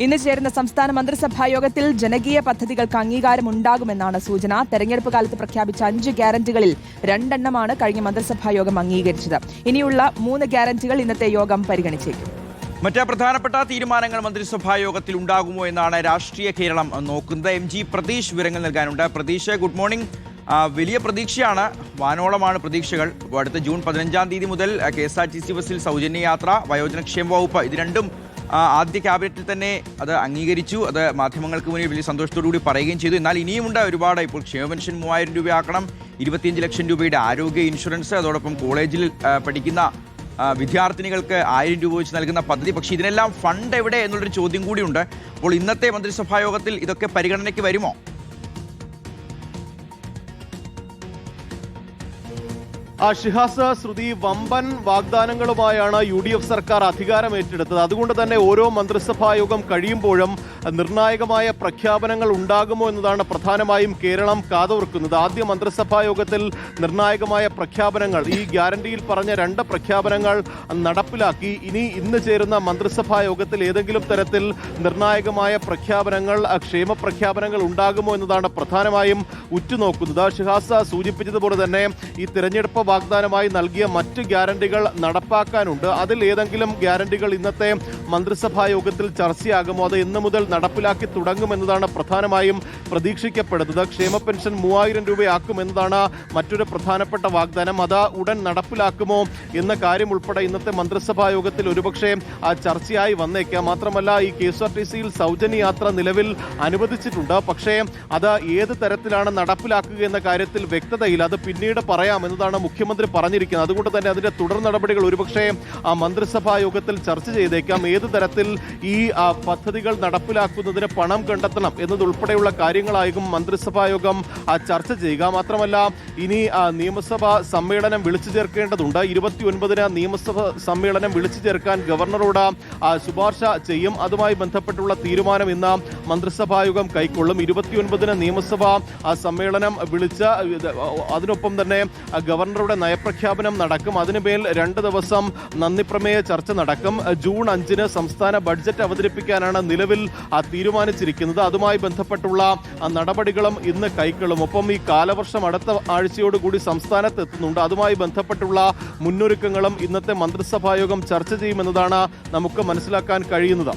ഇന്ന് ചേരുന്ന സംസ്ഥാന മന്ത്രിസഭാ യോഗത്തിൽ ജനകീയ പദ്ധതികൾക്ക് അംഗീകാരമുണ്ടാകുമെന്നാണ് സൂചന. തെരഞ്ഞെടുപ്പ് കാലത്ത് പ്രഖ്യാപിച്ച 5 ഗ്യാരണ്ടികളിൽ 2 എണ്ണമാണ് കഴിഞ്ഞ മന്ത്രിസഭാ യോഗം അംഗീകരിച്ചത്. ഇനിയുള്ള 3 ഗ്യാരണ്ടികൾ ഇന്നത്തെ യോഗം പരിഗണിച്ചേക്കും. മറ്റ് പ്രധാനപ്പെട്ട തീരുമാനങ്ങൾ മന്ത്രിസഭാ യോഗത്തിൽ ഉണ്ടാകുമോ എന്നാണ് രാഷ്ട്രീയ കേരളം നോക്കുന്നത്. MG പ്രതീഷ് വിവരങ്ങൾ നൽകാനുണ്ട്. Pratheesh, good morning. വലിയ പ്രതീക്ഷയാണ്, വാനോളമാണ് പ്രതീക്ഷകൾ. അടുത്ത ജൂൺ 15-ാം തീയതി മുതൽ KSRTC ബസ്സിൽ സൗജന്യ യാത്ര, വയോജനക്ഷേമ വകുപ്പ്, ഇത് രണ്ടും ആദ്യ ക്യാബിനറ്റിൽ തന്നെ അത് അംഗീകരിച്ചു. അത് മാധ്യമങ്ങൾക്ക് മുന്നിൽ വലിയ സന്തോഷത്തോടുകൂടി പറയുകയും ചെയ്തു. എന്നാൽ ഇനിയുമുണ്ട് ഒരുപാട്. ഇപ്പോൾ ക്ഷേമ പെൻഷൻ 3000 രൂപയാക്കണം, 25 ലക്ഷം രൂപയുടെ ആരോഗ്യ ഇൻഷുറൻസ്, അതോടൊപ്പം കോളേജിൽ പഠിക്കുന്ന വിദ്യാർത്ഥിനികൾക്ക് 1000 രൂപ വെച്ച് നൽകുന്ന പദ്ധതി. പക്ഷേ ഇതിനെല്ലാം ഫണ്ട് എവിടെ എന്നുള്ളൊരു ചോദ്യം കൂടിയുണ്ട്. അപ്പോൾ ഇന്നത്തെ മന്ത്രിസഭാ യോഗത്തിൽ ഇതൊക്കെ പരിഗണനയ്ക്ക് വരുമോ? ഷിഹാസ്, ശ്രുതി, വമ്പൻ വാഗ്ദാനങ്ങളുമായാണ് UDF സർക്കാർ അധികാരം ഏറ്റെടുത്തത്. അതുകൊണ്ട് തന്നെ ഓരോ മന്ത്രിസഭാ യോഗം കഴിയുമ്പോഴും നിർണായകമായ പ്രഖ്യാപനങ്ങൾ ഉണ്ടാകുമോ എന്നതാണ് പ്രധാനമായും കേരളം കാതോർക്കുന്നത്. ആദ്യ മന്ത്രിസഭാ യോഗത്തിൽ നിർണായകമായ പ്രഖ്യാപനങ്ങൾ, ഈ ഗ്യാരണ്ടിയിൽ പറഞ്ഞ 2 പ്രഖ്യാപനങ്ങൾ നടപ്പിലാക്കി. ഇന്ന് ചേരുന്ന മന്ത്രിസഭാ യോഗത്തിൽ ഏതെങ്കിലും തരത്തിൽ നിർണായകമായ പ്രഖ്യാപനങ്ങൾ, ക്ഷേമ പ്രഖ്യാപനങ്ങൾ ഉണ്ടാകുമോ എന്നതാണ് പ്രധാനമായും ഉറ്റുനോക്കുന്നത്. ഷിഹാസ് സൂചിപ്പിച്ചതുപോലെ തന്നെ ഈ തിരഞ്ഞെടുപ്പ് വാഗ്ദാനമായി നൽകിയ മറ്റ് ഗ്യാരണ്ടികൾ നടപ്പാക്കാനുണ്ട്. അതിൽ ഏതെങ്കിലും ഗ്യാരണ്ടികൾ ഇന്നത്തെ മന്ത്രിസഭാ യോഗത്തിൽ ചർച്ചയാകുമോ, അത് ഇന്ന് മുതൽ നടപ്പിലാക്കി തുടങ്ങുമെന്നതാണ് പ്രധാനമായും പ്രതീക്ഷിക്കപ്പെടുന്നത്. ക്ഷേമ പെൻഷൻ 3000 രൂപയാക്കുമെന്നതാണ് മറ്റൊരു പ്രധാനപ്പെട്ട വാഗ്ദാനം. അത് ഉടൻ നടപ്പിലാക്കുമോ എന്ന കാര്യം ഉൾപ്പെടെ ഇന്നത്തെ മന്ത്രിസഭാ യോഗത്തിൽ ഒരുപക്ഷെ ചർച്ചയായി വന്നേക്കാം. മാത്രമല്ല, ഈ KSRTCയിൽ സൗജന്യ യാത്ര നിലവിൽ അനുവദിച്ചിട്ടുണ്ട്. പക്ഷേ അത് ഏത് തരത്തിലാണ് നടപ്പിലാക്കുക എന്ന കാര്യത്തിൽ വ്യക്തതയില്ല. അത് പിന്നീട് പറയാം എന്നതാണ് മുഖ്യമന്ത്രി പറഞ്ഞിരിക്കുന്നത്. അതുകൊണ്ട് തന്നെ അതിന്റെ തുടർ നടപടികൾ ഒരുപക്ഷെ മന്ത്രിസഭാ യോഗത്തിൽ ചർച്ച ചെയ്തേക്കാം. ഏത് തരത്തിൽ ഈ പദ്ധതികൾ നടപ്പിലാക്കുന്നതിന് പണം കണ്ടെത്തണം എന്നതുൾപ്പെടെയുള്ള കാര്യങ്ങളായിരിക്കും മന്ത്രിസഭാ യോഗം ചർച്ച ചെയ്യുക. മാത്രമല്ല, ഇനി നിയമസഭാ സമ്മേളനം വിളിച്ചു ചേർക്കേണ്ടതുണ്ട്. 29-ന് നിയമസഭാ സമ്മേളനം വിളിച്ചു ചേർക്കാൻ ഗവർണറോട് ശുപാർശ ചെയ്യും. അതുമായി ബന്ധപ്പെട്ടുള്ള തീരുമാനം ഇന്ന് മന്ത്രിസഭാ യോഗം കൈക്കൊള്ളും. 29-ന് നിയമസഭാ സമ്മേളനം വിളിച്ച് അതിനൊപ്പം തന്നെ ഗവർണറുടെ നയപ്രഖ്യാപനം നടക്കും. അതിനുമേൽ 2 ദിവസം നന്ദിപ്രമേയ ചർച്ച നടക്കും. ജൂൺ 5-ന് സംസ്ഥാന ബഡ്ജറ്റ് അവതരിപ്പിക്കാനാണ് നിലവിൽ തീരുമാനിച്ചിരിക്കുന്നത്. അതുമായി ബന്ധപ്പെട്ടുള്ള നടപടികളും ഇന്ന് കൈക്കൊള്ളും. ഒപ്പം ഈ കാലവർഷം അടുത്ത ആഴ്ചയോടുകൂടി സംസ്ഥാനത്ത് എത്തുന്നുണ്ട്. അതുമായി ബന്ധപ്പെട്ടുള്ള മുന്നൊരുക്കങ്ങളും ഇന്നത്തെ മന്ത്രിസഭാ യോഗം ചർച്ച ചെയ്യുമെന്നതാണ് നമുക്ക് മനസ്സിലാക്കാൻ കഴിയുന്നത്.